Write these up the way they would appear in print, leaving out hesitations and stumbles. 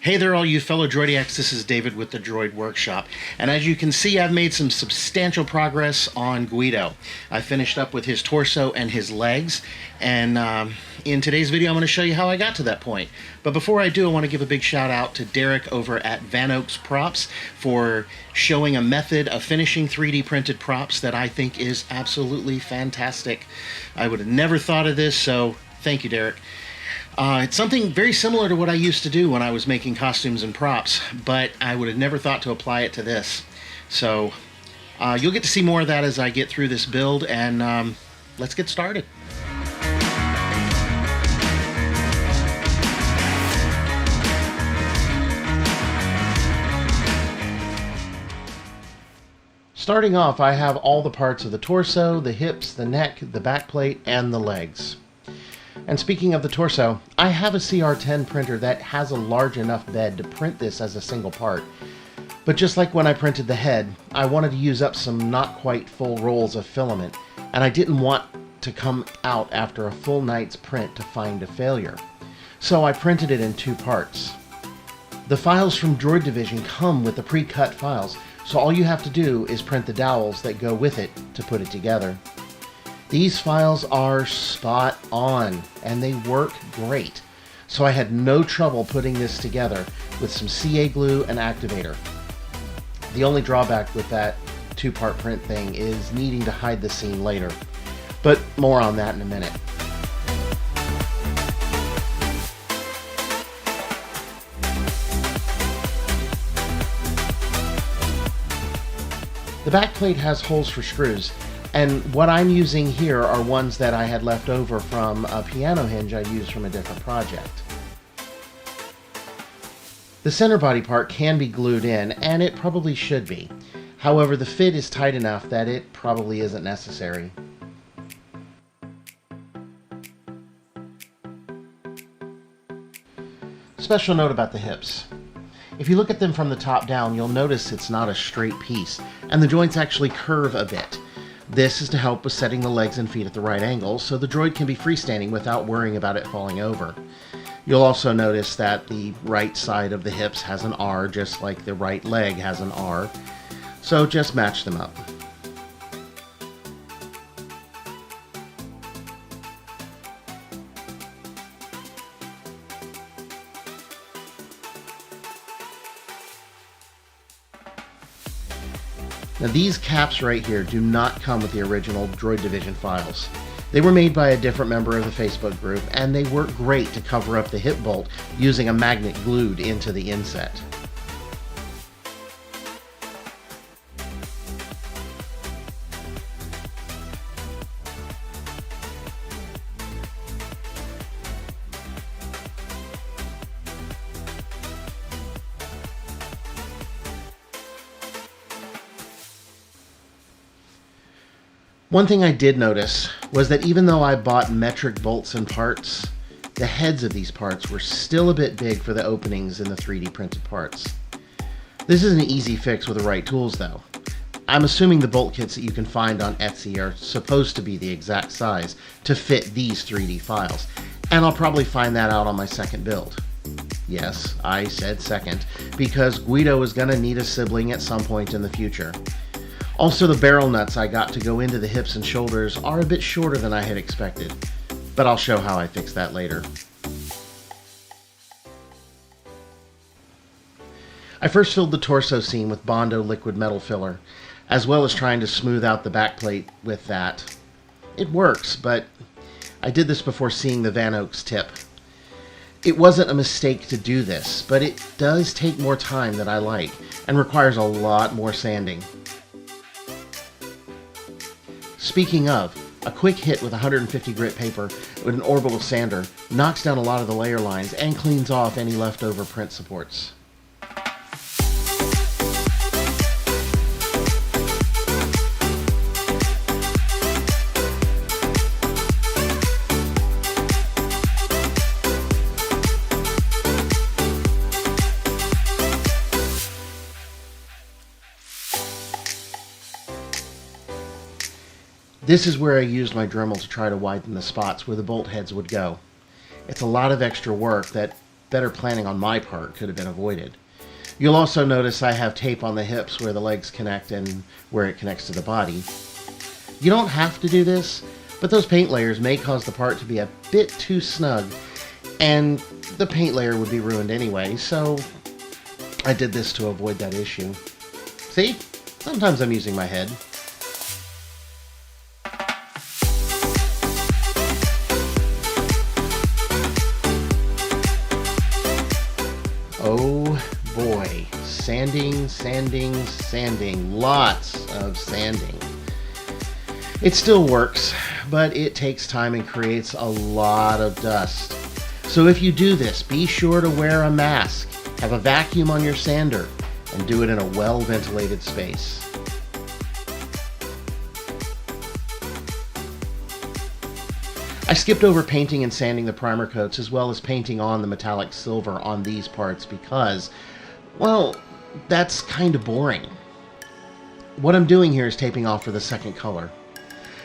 Hey there all you fellow Droidiacs, this is David with the Droid Workshop, and as you can see I've made some substantial progress on Guido. I finished up with his torso and his legs, and in today's video I'm going to show you how I got to that point. But before I do, I want to give a big shout out to Derek over at Van Oaks Props for showing a method of finishing 3D printed props that I think is absolutely fantastic. I would have never thought of this, so thank you, Derek. It's something very similar to what I used to do when I was making costumes and props, but I would have never thought to apply it to this. So you'll get to see more of that as I get through this build, and let's get started. Starting off, I have all the parts of the torso, the hips, the neck, the back plate, and the legs. And speaking of the torso, I have a CR10 printer that has a large enough bed to print this as a single part. But just like when I printed the head, I wanted to use up some not quite full rolls of filament, and I didn't want to come out after a full night's print to find a failure. So I printed it in two parts. The files from Droid Division come with the pre-cut files, so all you have to do is print the dowels that go with it to put it together. These files are spot on, and they work great. So I had no trouble putting this together with some CA glue and activator. The only drawback with that two-part print thing is needing to hide the seam later. But more on that in a minute. The back plate has holes for screws, and what I'm using here are ones that I had left over from a piano hinge I used from a different project. The center body part can be glued in, and it probably should be. However, the fit is tight enough that it probably isn't necessary. Special note about the hips. If you look at them from the top down, you'll notice it's not a straight piece, and the joints actually curve a bit. This is to help with setting the legs and feet at the right angle, so the droid can be freestanding without worrying about it falling over. You'll also notice that the right side of the hips has an R, just like the right leg has an R, so just match them up. Now these caps right here do not come with the original Droid Division files. They were made by a different member of the Facebook group, and they work great to cover up the hip bolt using a magnet glued into the inset. One thing I did notice was that even though I bought metric bolts and parts, the heads of these parts were still a bit big for the openings in the 3D printed parts. This is an easy fix with the right tools though. I'm assuming the bolt kits that you can find on Etsy are supposed to be the exact size to fit these 3D files, and I'll probably find that out on my second build. Yes, I said second, because Guido is going to need a sibling at some point in the future. Also, the barrel nuts I got to go into the hips and shoulders are a bit shorter than I had expected, but I'll show how I fix that later. I first filled the torso seam with Bondo liquid metal filler, as well as trying to smooth out the back plate with that. It works, but I did this before seeing the Van Oaks tip. It wasn't a mistake to do this, but it does take more time than I like, and requires a lot more sanding. Speaking of, a quick hit with 150 grit paper with an orbital sander knocks down a lot of the layer lines and cleans off any leftover print supports. This is where I used my Dremel to try to widen the spots where the bolt heads would go. It's a lot of extra work that better planning on my part could have been avoided. You'll also notice I have tape on the hips where the legs connect and where it connects to the body. You don't have to do this, but those paint layers may cause the part to be a bit too snug, and the paint layer would be ruined anyway, so I did this to avoid that issue. See? Sometimes I'm using my head. Oh boy, sanding, sanding, sanding, lots of sanding. It still works, but it takes time and creates a lot of dust. So if you do this, be sure to wear a mask, have a vacuum on your sander, and do it in a well-ventilated space. I skipped over painting and sanding the primer coats as well as painting on the metallic silver on these parts because, well, that's kind of boring. What I'm doing here is taping off for the second color.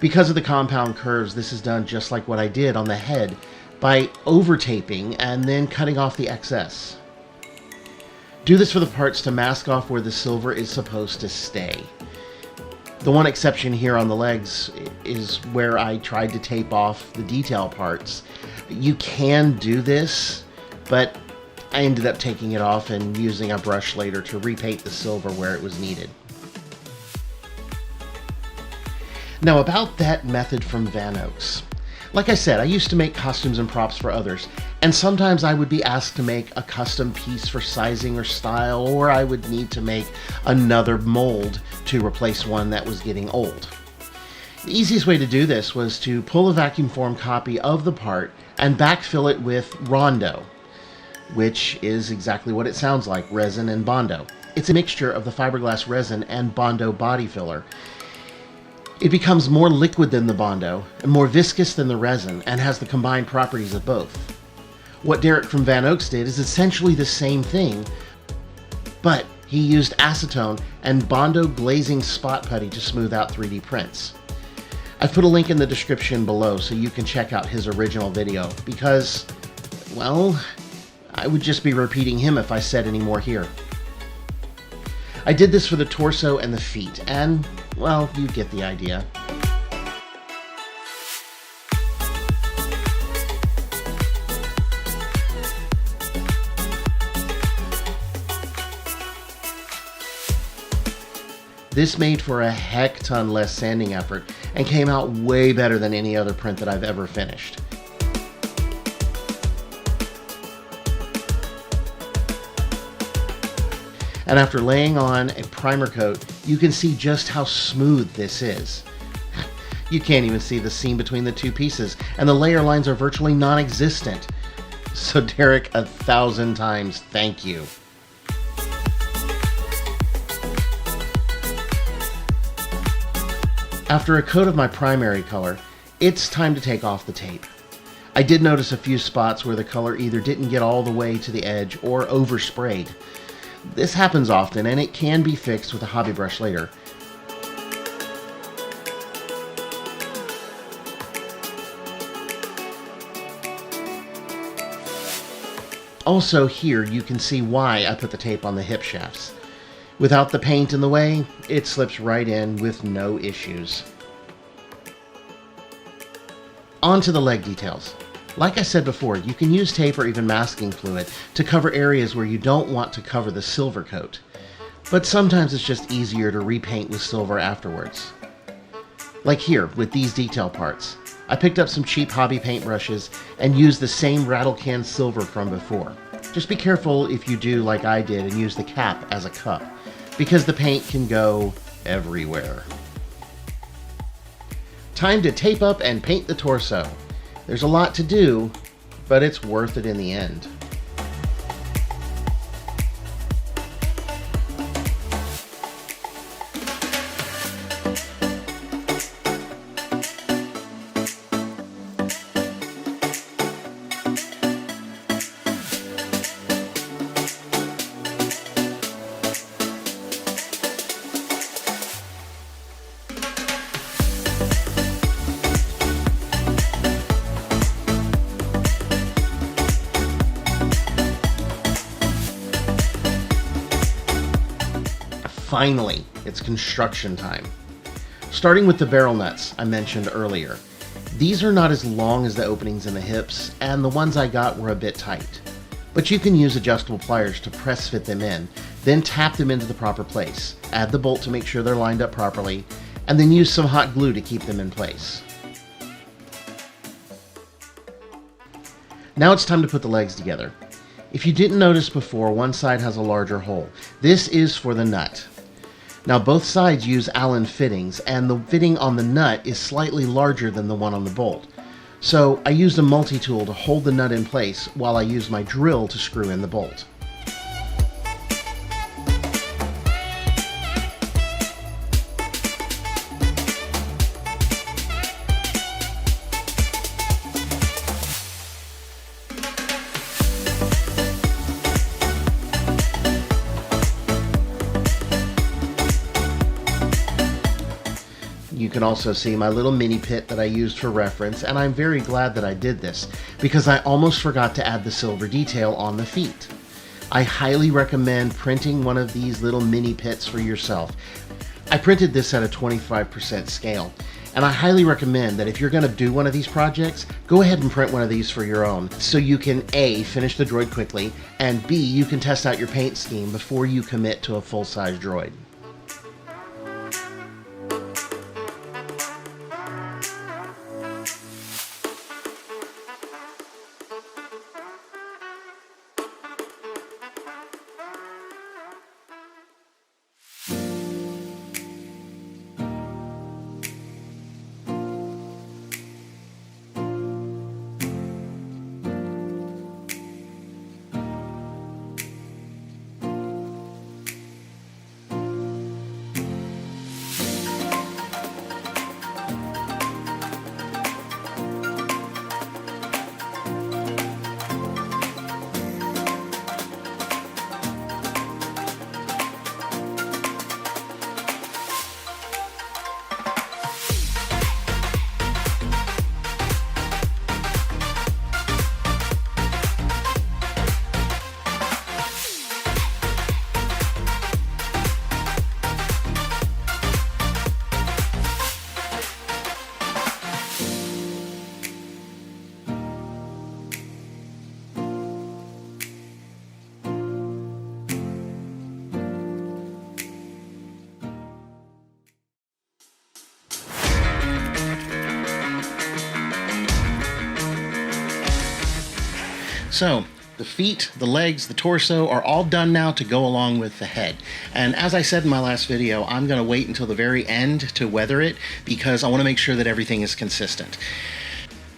Because of the compound curves, this is done just like what I did on the head by over-taping and then cutting off the excess. Do this for the parts to mask off where the silver is supposed to stay. The one exception here on the legs is where I tried to tape off the detail parts. You can do this, but I ended up taking it off and using a brush later to repaint the silver where it was needed. Now about that method from Van Oaks. Like I said, I used to make costumes and props for others, and sometimes I would be asked to make a custom piece for sizing or style, or I would need to make another mold to replace one that was getting old. The easiest way to do this was to pull a vacuum form copy of the part and backfill it with Rondo, which is exactly what it sounds like, resin and Bondo. It's a mixture of the fiberglass resin and Bondo body filler. It becomes more liquid than the Bondo and more viscous than the resin and has the combined properties of both. What Derek from Van Oaks did is essentially the same thing, but he used acetone and Bondo glazing spot putty to smooth out 3D prints. I've put a link in the description below so you can check out his original video because, well, I would just be repeating him if I said any more here. I did this for the torso and the feet, and, well, you get the idea. This made for a heck ton less sanding effort and came out way better than any other print that I've ever finished. And after laying on a primer coat, you can see just how smooth this is. You can't even see the seam between the two pieces, and the layer lines are virtually non-existent. So Derek, 1,000 times thank you. After a coat of my primary color, it's time to take off the tape. I did notice a few spots where the color either didn't get all the way to the edge or oversprayed. This happens often, and it can be fixed with a hobby brush later. Also here, you can see why I put the tape on the hip shafts. Without the paint in the way, it slips right in with no issues. On to the leg details. Like I said before, you can use tape or even masking fluid to cover areas where you don't want to cover the silver coat. But sometimes it's just easier to repaint with silver afterwards. Like here, with these detail parts. I picked up some cheap hobby paint brushes and used the same rattle can silver from before. Just be careful if you do like I did and use the cap as a cup, because the paint can go everywhere. Time to tape up and paint the torso. There's a lot to do, but it's worth it in the end. Finally, it's construction time. Starting with the barrel nuts I mentioned earlier. These are not as long as the openings in the hips, and the ones I got were a bit tight. But you can use adjustable pliers to press fit them in, then tap them into the proper place. Add the bolt to make sure they're lined up properly, and then use some hot glue to keep them in place. Now it's time to put the legs together. If you didn't notice before, one side has a larger hole. This is for the nut. Now both sides use Allen fittings, and the fitting on the nut is slightly larger than the one on the bolt. So I used a multi-tool to hold the nut in place while I used my drill to screw in the bolt. You can also see my little mini pit that I used for reference, and I'm very glad that I did this because I almost forgot to add the silver detail on the feet. I highly recommend printing one of these little mini pits for yourself. I printed this at a 25% scale, and I highly recommend that if you're going to do one of these projects, go ahead and print one of these for your own so you can A, finish the droid quickly, and B, you can test out your paint scheme before you commit to a full-size droid. So, the feet, the legs, the torso are all done now to go along with the head. And as I said in my last video, I'm going to wait until the very end to weather it because I want to make sure that everything is consistent.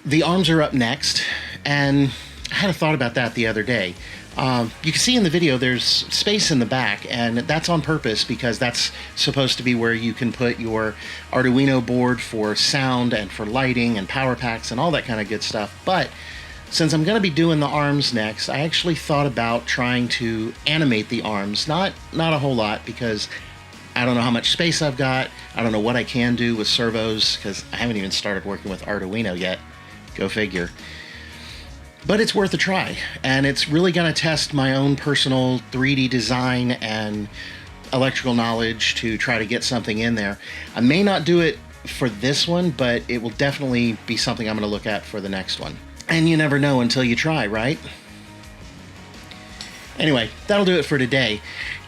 The arms are up next, and I had a thought about that the other day. You can see in the video there's space in the back, and that's on purpose because that's supposed to be where you can put your Arduino board for sound and for lighting and power packs and all that kind of good stuff. But since I'm going to be doing the arms next, I actually thought about trying to animate the arms. Not a whole lot because I don't know how much space I've got. I don't know what I can do with servos because I haven't even started working with Arduino yet. Go figure. But it's worth a try, and it's really going to test my own personal 3D design and electrical knowledge to try to get something in there. I may not do it for this one, but it will definitely be something I'm going to look at for the next one. And you never know until you try, right? Anyway, that'll do it for today.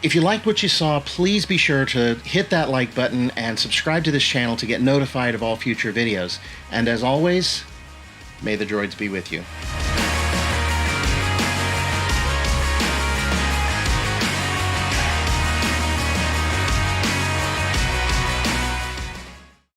If you liked what you saw, please be sure to hit that like button and subscribe to this channel to get notified of all future videos. And as always, may the droids be with you.